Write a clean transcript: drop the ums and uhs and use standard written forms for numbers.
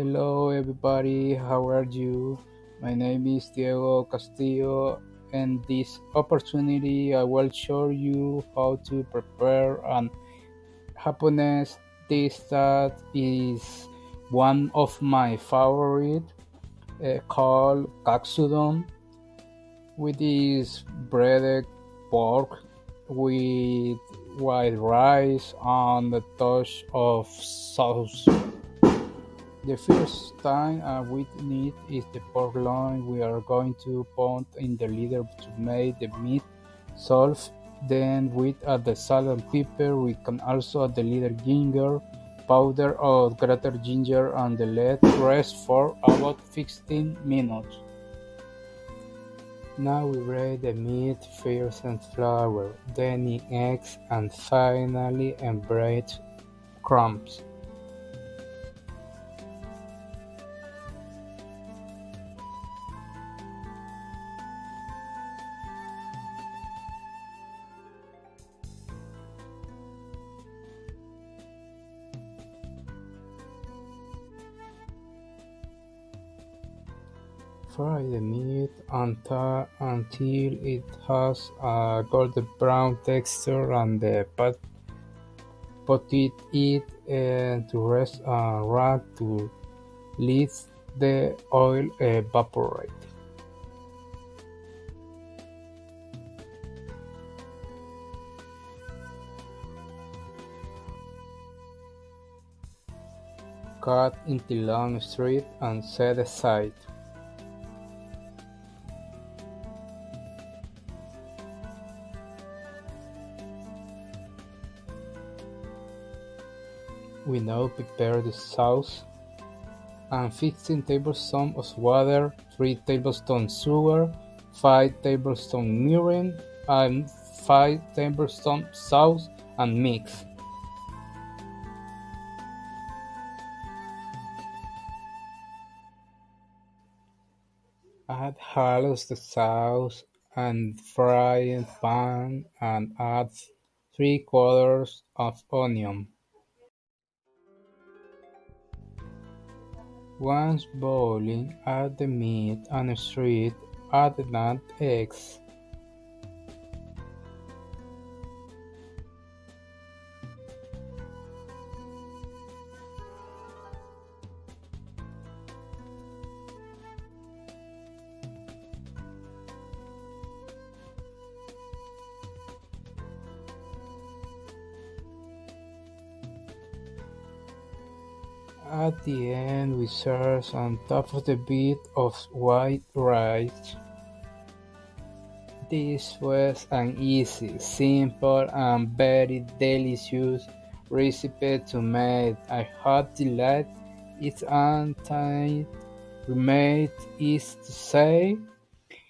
Hello everybody, how are you? My name is Diego Castillo, and this opportunity I will show you how to prepare an Japanese dish that is one of my favorite, called Katsudon, which is breaded pork with white rice and a touch of sauce. The first thing we need is the pork loin. We are going to put in the leader to make the meat soft. Then with the salt and pepper, we can also add the little ginger powder or grated ginger and let rest for about 15 minutes. Now we break the meat first in flour, then in eggs, and finally in bread crumbs. Fry the meat until it has a golden brown texture and put it to rest a rag to let the oil evaporate. Cut into long strips and set aside. We now prepare the sauce and 15 tablespoons of water, 3 tablespoons sugar, 5 tablespoons mirin, and 5 tablespoons sauce and mix. Add half of the sauce and fry in pan and add 3/4 of onion. Once boiling, add the meat and stir, add the eggs. At the end, we serve on top of the bit of white rice. This was an easy, simple, and very delicious recipe to make. I hope you like it, and time remains is to say